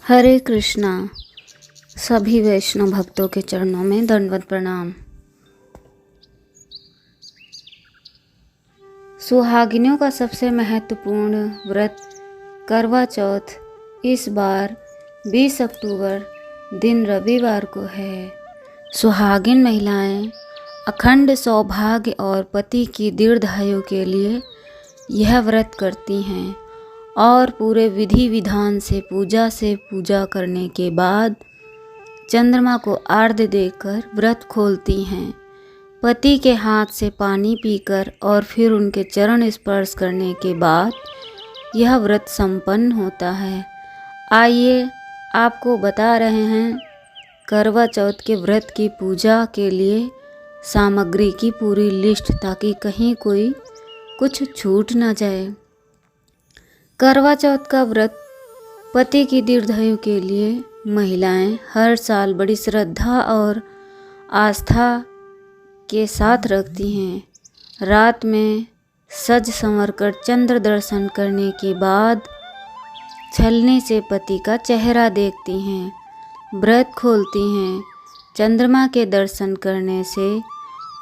हरे कृष्णा। सभी वैष्णव भक्तों के चरणों में दंडवत प्रणाम। सुहागिनों का सबसे महत्वपूर्ण व्रत करवा चौथ इस बार 20 अक्टूबर दिन रविवार को है। सुहागिन महिलाएं अखंड सौभाग्य और पति की दीर्घायु के लिए यह व्रत करती हैं और पूरे विधि विधान से पूजा करने के बाद चंद्रमा को आर्घ्य देकर व्रत खोलती हैं। पति के हाथ से पानी पीकर और फिर उनके चरण स्पर्श करने के बाद यह व्रत संपन्न होता है। आइए आपको बता रहे हैं करवा चौथ के व्रत की पूजा के लिए सामग्री की पूरी लिस्ट, ताकि कहीं कोई कुछ छूट ना जाए। करवा चौथ का व्रत पति की दीर्घायु के लिए महिलाएं हर साल बड़ी श्रद्धा और आस्था के साथ रखती हैं। रात में सज संवर कर चंद्र दर्शन करने के बाद छलनी से पति का चेहरा देखती हैं, व्रत खोलती हैं। चंद्रमा के दर्शन करने से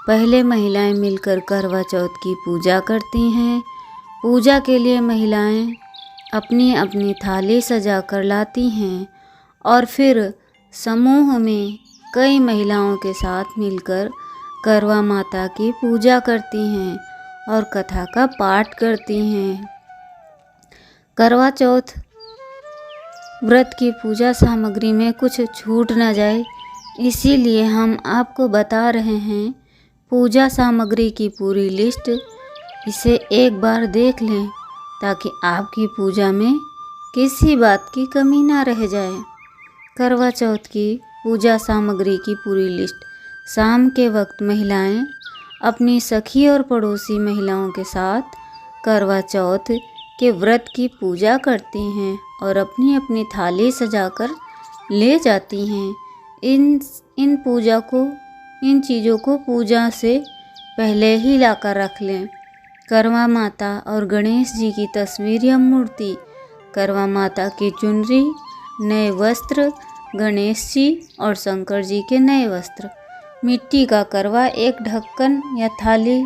पहले महिलाएं मिलकर करवा चौथ की पूजा करती हैं। पूजा के लिए महिलाएं अपनी अपनी थाली सजा कर लाती हैं और फिर समूह में कई महिलाओं के साथ मिलकर करवा माता की पूजा करती हैं और कथा का पाठ करती हैं। करवा चौथ व्रत की पूजा सामग्री में कुछ छूट न जाए, इसीलिए हम आपको बता रहे हैं पूजा सामग्री की पूरी लिस्ट। इसे एक बार देख लें ताकि आपकी पूजा में किसी बात की कमी ना रह जाए। करवा चौथ की पूजा सामग्री की पूरी लिस्ट। शाम के वक्त महिलाएं अपनी सखी और पड़ोसी महिलाओं के साथ करवा चौथ के व्रत की पूजा करती हैं और अपनी अपनी थाली सजाकर ले जाती हैं। इन चीज़ों को पूजा से पहले ही लाकर रख लें। करवा माता और गणेश जी की तस्वीर या मूर्ति, करवा माता की चुनरी, नए वस्त्र, गणेश जी और शंकर जी के नए वस्त्र, मिट्टी का करवा, एक ढक्कन या थाली,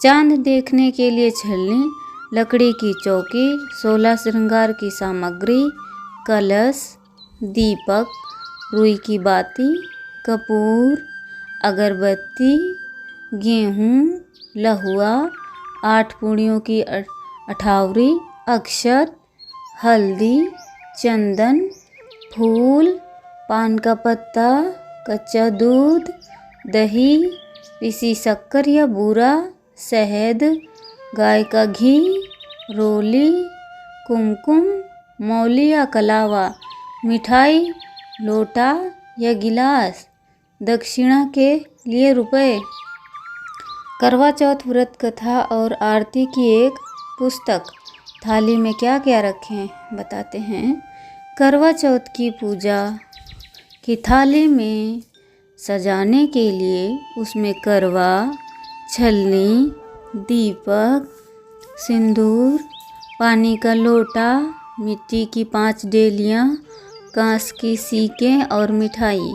चांद देखने के लिए छलनी, लकड़ी की चौकी, 16 श्रृंगार की सामग्री, कलश, दीपक, रुई की बाती, कपूर, अगरबत्ती, गेहूँ, लहुआ, 8 पूड़ियों की अठावरी, अक्षत, हल्दी, चंदन, फूल, पान का पत्ता, कच्चा दूध, दही, पिसी शक्कर या बूरा, शहद, गाय का घी, रोली, कुमकुम, मौली या कलावा, मिठाई, लोटा या गिलास, दक्षिणा के लिए रुपए। करवा चौथ व्रत कथा और आरती की एक पुस्तक। थाली में क्या क्या रखें बताते हैं। करवा चौथ की पूजा की थाली में सजाने के लिए उसमें करवा, छलनी, दीपक, सिंदूर, पानी का लोटा, मिट्टी की 5 डेलियाँ, कांस की सीकें और मिठाई।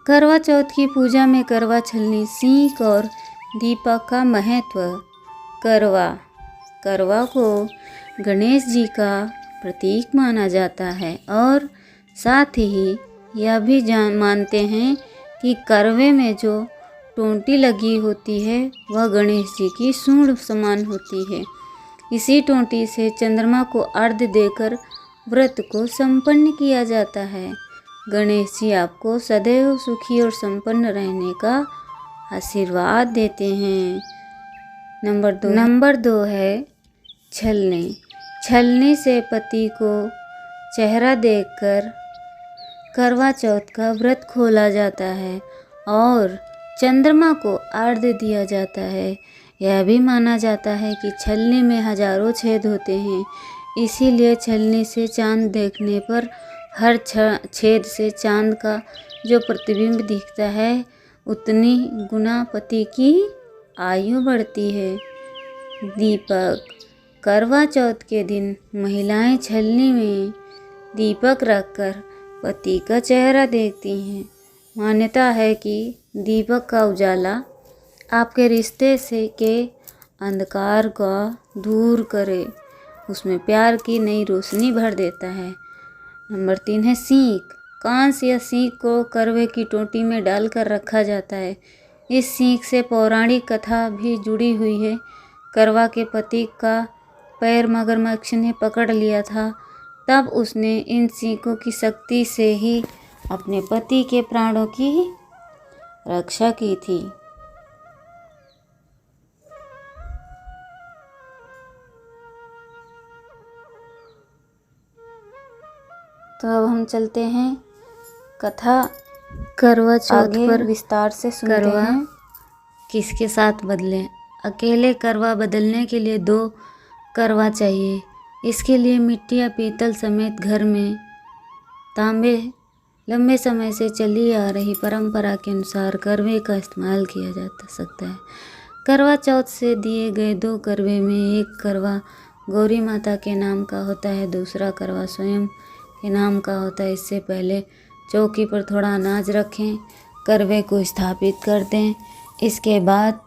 करवा चौथ की पूजा में करवा, छलनी, सीख और दीपक का महत्व। करवा को गणेश जी का प्रतीक माना जाता है और साथ ही यह भी मानते हैं कि करवे में जो टोंटी लगी होती है वह गणेश जी की सूंड समान होती है। इसी टोंटी से चंद्रमा को अर्घ्य देकर व्रत को संपन्न किया जाता है। गणेश जी आपको सदैव सुखी और संपन्न रहने का आशीर्वाद देते हैं। नंबर 2 है छलनी। छलनी से पति को चेहरा देखकर करवा चौथ का व्रत खोला जाता है और चंद्रमा को आर्घ्य दिया जाता है। यह भी माना जाता है कि छलनी में हजारों छेद होते हैं, इसीलिए छलनी से चांद देखने पर हर छेद से चांद का जो प्रतिबिंब दिखता है उतनी गुना पति की आयु बढ़ती है। दीपक करवा चौथ के दिन महिलाएं छलनी में दीपक रखकर पति का चेहरा देखती हैं। मान्यता है कि दीपक का उजाला आपके रिश्ते से के अंधकार को दूर करे, उसमें प्यार की नई रोशनी भर देता है। नंबर 3 है सीख। कांस या सीख को करवे की टोटी में डालकर रखा जाता है। इस सीख से पौराणिक कथा भी जुड़ी हुई है। करवा के पति का पैर मगरमच्छ ने पकड़ लिया था, तब उसने इन सीखों की शक्ति से ही अपने पति के प्राणों की रक्षा की थी। तो अब हम चलते हैं कथा करवा चौथ पर विस्तार से सुनते हैं। किसके साथ बदलें? अकेले करवा बदलने के लिए 2 करवा चाहिए। इसके लिए मिट्टी या पीतल समेत घर में तांबे लंबे समय से चली आ रही परंपरा के अनुसार करवे का इस्तेमाल किया जा सकता है। करवा चौथ से दिए गए 2 करवे में एक करवा गौरी माता के नाम का होता है, दूसरा करवा स्वयं के नाम का होता है। इससे पहले चौकी पर थोड़ा अनाज रखें, करवे को स्थापित कर दें। इसके बाद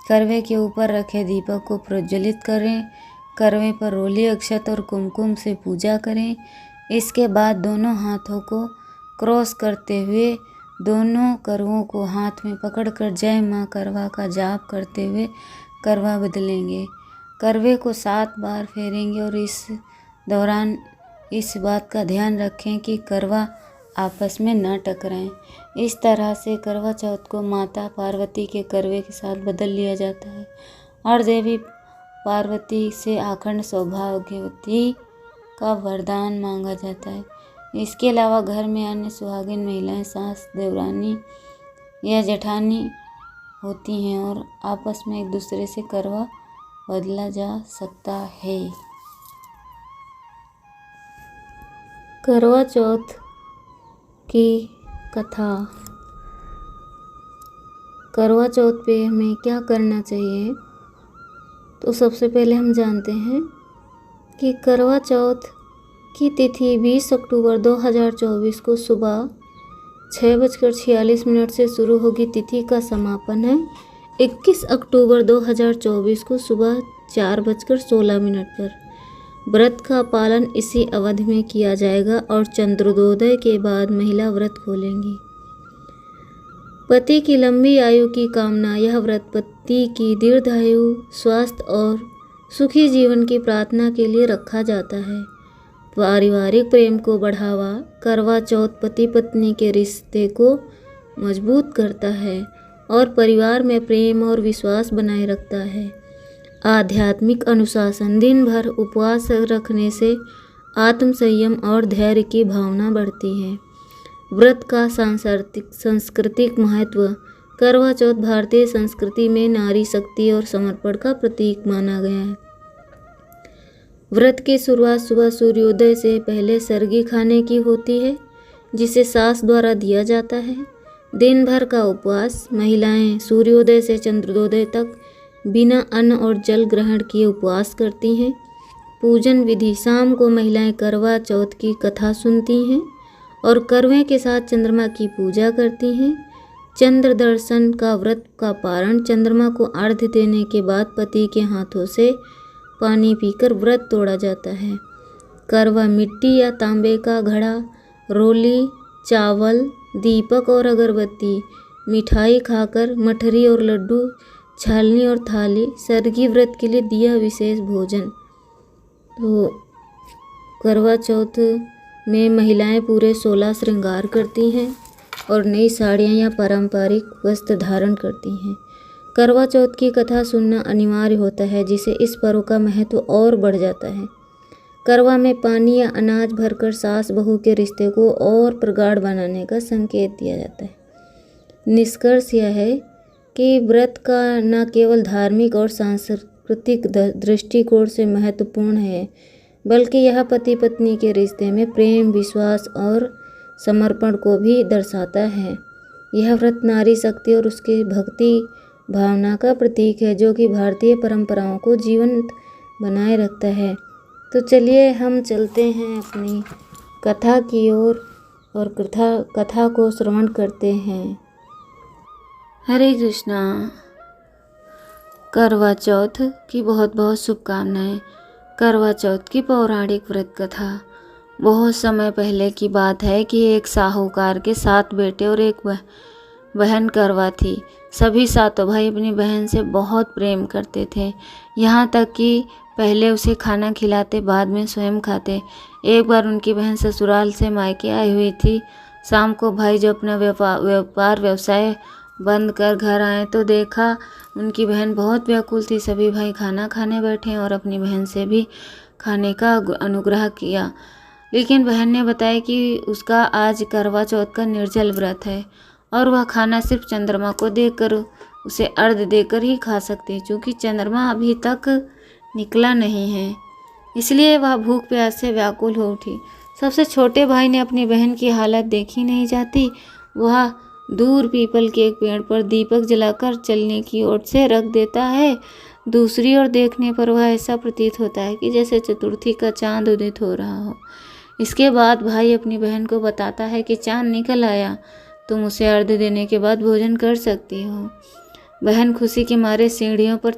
करवे के ऊपर रखे दीपक को प्रज्वलित करें। करवे पर रोली अक्षत और कुमकुम से पूजा करें। इसके बाद दोनों हाथों को क्रॉस करते हुए दोनों करवों को हाथ में पकड़कर जय माँ करवा का जाप करते हुए करवा बदलेंगे। करवे को 7 बार फेरेंगे और इस दौरान इस बात का ध्यान रखें कि करवा आपस में न टकराएं। इस तरह से करवा चौथ को माता पार्वती के करवे के साथ बदल लिया जाता है और देवी पार्वती से अखंड सौभाग्यवती का वरदान मांगा जाता है। इसके अलावा घर में अन्य सुहागिन महिलाएं सास, देवरानी या जेठानी होती हैं और आपस में एक दूसरे से करवा बदला जा सकता है। करवा चौथ की कथा। करवा चौथ पे हमें क्या करना चाहिए? तो सबसे पहले हम जानते हैं कि करवा चौथ की तिथि 20 अक्टूबर 2024 को सुबह 6:46 से शुरू होगी। तिथि का समापन है 21 अक्टूबर 2024 को सुबह 4:16 पर। व्रत का पालन इसी अवधि में किया जाएगा और चंद्रोदय के बाद महिला व्रत खोलेंगी। पति की लंबी आयु की कामना यह व्रत पति की दीर्घायु, स्वास्थ्य और सुखी जीवन की प्रार्थना के लिए रखा जाता है। पारिवारिक प्रेम को बढ़ावा। करवा चौथ पति पत्नी के रिश्ते को मजबूत करता है और परिवार में प्रेम और विश्वास बनाए रखता है। आध्यात्मिक अनुशासन। दिन भर उपवास रखने से आत्म संयम और धैर्य की भावना बढ़ती है। व्रत का सांस्कृतिक महत्व। करवा चौथ भारतीय संस्कृति में नारी शक्ति और समर्पण का प्रतीक माना गया है। व्रत की शुरुआत सुबह सूर्योदय से पहले सरगी खाने की होती है, जिसे सास द्वारा दिया जाता है। दिन भर का उपवास। महिलाएं सूर्योदय से चंद्रोदय तक बिना अन्न और जल ग्रहण किए उपवास करती हैं। पूजन विधि। शाम को महिलाएं करवा चौथ की कथा सुनती हैं और करवे के साथ चंद्रमा की पूजा करती हैं। चंद्र दर्शन का व्रत का पारण। चंद्रमा को अर्घ्य देने के बाद पति के हाथों से पानी पीकर व्रत तोड़ा जाता है। करवा। मिट्टी या तांबे का घड़ा, रोली, चावल, दीपक और अगरबत्ती, मिठाई खाकर, मठरी और लड्डू, छालनी और थाली। सरगी व्रत के लिए दिया विशेष भोजन। तो करवा चौथ में महिलाएं पूरे 16 श्रृंगार करती हैं और नई साड़ियाँ या पारंपरिक वस्त्र धारण करती हैं। करवा चौथ की कथा सुनना अनिवार्य होता है, जिससे इस पर्व का महत्व और बढ़ जाता है। करवा में पानी या अनाज भरकर सास बहू के रिश्ते को और प्रगाढ़ बनाने का संकेत दिया जाता है। निष्कर्ष यह है कि व्रत का न केवल धार्मिक और सांस्कृतिक दृष्टिकोण से महत्वपूर्ण है, बल्कि यह पति पत्नी के रिश्ते में प्रेम, विश्वास और समर्पण को भी दर्शाता है। यह व्रत नारी शक्ति और उसकी भक्ति भावना का प्रतीक है, जो कि भारतीय परंपराओं को जीवंत बनाए रखता है। तो चलिए हम चलते हैं अपनी कथा की ओर और कथा को श्रवण करते हैं। हरे कृष्णा। करवा चौथ की बहुत बहुत शुभकामनाएं। करवा चौथ की पौराणिक व्रत कथा। बहुत समय पहले की बात है कि एक साहूकार के 7 बेटे और एक बहन करवा थी। सभी 7 भाई अपनी बहन से बहुत प्रेम करते थे, यहाँ तक कि पहले उसे खाना खिलाते, बाद में स्वयं खाते। एक बार उनकी बहन ससुराल से मायके आई हुई थी। शाम को भाई जो अपना व्यवसाय बंद कर घर आए तो देखा उनकी बहन बहुत व्याकुल थी। सभी भाई खाना खाने बैठे और अपनी बहन से भी खाने का अनुग्रह किया, लेकिन बहन ने बताया कि उसका आज करवा चौथ का निर्जल व्रत है और वह खाना सिर्फ चंद्रमा को देकर, उसे अर्घ्य देकर ही खा सकती है, क्योंकि चंद्रमा अभी तक निकला नहीं है। इसलिए वह भूख प्यास से व्याकुल हो उठी। सबसे छोटे भाई ने अपनी बहन की हालत देखी नहीं जाती। वह दूर पीपल के एक पेड़ पर दीपक जलाकर चलने की ओर से रख देता है। दूसरी ओर देखने पर वह ऐसा प्रतीत होता है कि जैसे चतुर्थी का चांद उदित हो रहा हो। इसके बाद भाई अपनी बहन को बताता है कि चांद निकल आया, तुम उसे अर्घ्य देने के बाद भोजन कर सकती हो। बहन खुशी के मारे सीढ़ियों पर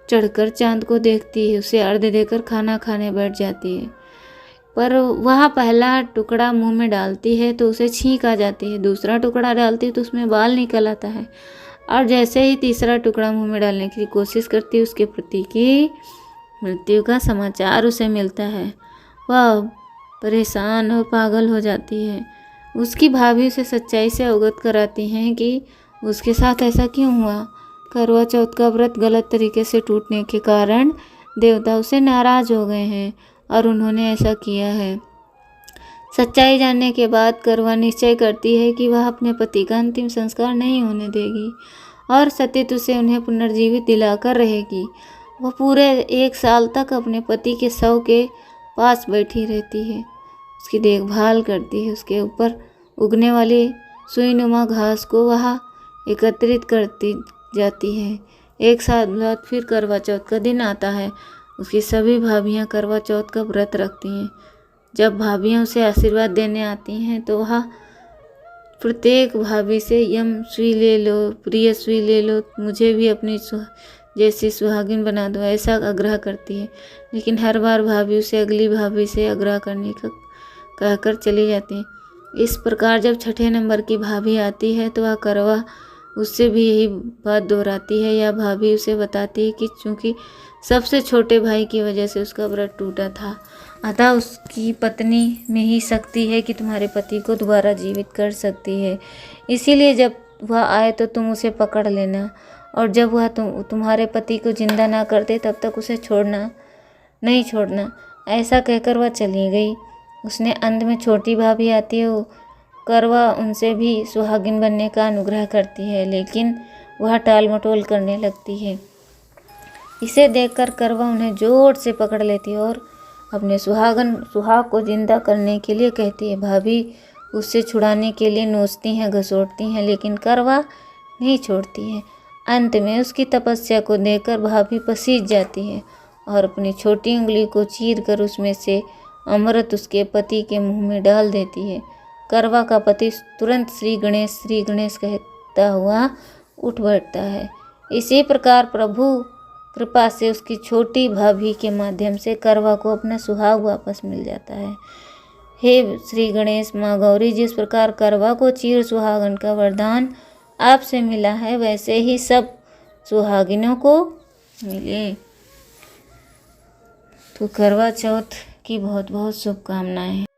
चढ़कर चांद को देखती है, उसे अर्घ्य देकर खाना खाने बैठ जाती है। पर वह पहला टुकड़ा मुंह में डालती है तो उसे छींक आ जाती है, दूसरा टुकड़ा डालती है तो उसमें बाल निकल आता है, और जैसे ही तीसरा टुकड़ा मुंह में डालने की कोशिश करती है उसके पति की मृत्यु का समाचार उसे मिलता है। वह परेशान और पागल हो जाती है। उसकी भाभी उसे सच्चाई से अवगत कराती हैं कि उसके साथ ऐसा क्यों हुआ। करवा चौथ का व्रत गलत तरीके से टूटने के कारण देवता उसे नाराज हो गए हैं और उन्होंने ऐसा किया है। सच्चाई जानने के बाद करवा निश्चय करती है कि वह अपने पति का अंतिम संस्कार नहीं होने देगी और सतीत्व से उन्हें पुनर्जीवित दिलाकर रहेगी। वह पूरे 1 साल तक अपने पति के शव के पास बैठी रहती है, उसकी देखभाल करती है, उसके ऊपर उगने वाली सुईनुमा घास को वह एकत्रित करती जाती है। 1 साल बाद फिर करवा चौथ का दिन आता है। उसकी सभी भाभियाँ करवा चौथ का व्रत रखती हैं। जब भाभियाँ उसे आशीर्वाद देने आती हैं तो वह प्रत्येक भाभी से यम सुई ले लो, प्रिय सुई ले लो, मुझे भी अपनी जैसी सुहागिन बना दो, ऐसा आग्रह करती है। लेकिन हर बार भाभी उसे अगली भाभी से आग्रह करने का कहकर चली जाती है। इस प्रकार जब 6ठे नंबर की भाभी आती है तो वह करवा उससे भी यही बात दोहराती है, या भाभी उसे बताती है कि चूँकि सबसे छोटे भाई की वजह से उसका व्रत टूटा था, अतः उसकी पत्नी में ही शक्ति है कि तुम्हारे पति को दोबारा जीवित कर सकती है। इसीलिए जब वह आए तो तुम उसे पकड़ लेना, और जब वह तुम्हारे पति को जिंदा ना करते तब तक उसे नहीं छोड़ना। ऐसा कहकर वह चली गई। उसने अंत में छोटी भाभी आती है। करवा उनसे भी सुहागिन बनने का अनुग्रह करती है, लेकिन वह टाल मटोल करने लगती है। इसे देखकर करवा उन्हें जोर से पकड़ लेती है और अपने सुहाग को जिंदा करने के लिए कहती है। भाभी उससे छुड़ाने के लिए नोचती हैं, घसोटती हैं, लेकिन करवा नहीं छोड़ती है। अंत में उसकी तपस्या को देखकर भाभी पसीज जाती है और अपनी छोटी उंगली को चीरकर उसमें से अमृत उसके पति के मुंह में डाल देती है। करवा का पति तुरंत श्री गणेश कहता हुआ उठ बैठता है। इसी प्रकार प्रभु कृपा से उसकी छोटी भाभी के माध्यम से करवा को अपना सुहाग वापस मिल जाता है। हे श्री गणेश माँ गौरी, जिस प्रकार करवा को चीर सुहागन का वरदान आपसे मिला है, वैसे ही सब सुहागिनों को मिले। तो करवा चौथ की बहुत बहुत शुभकामनाएं।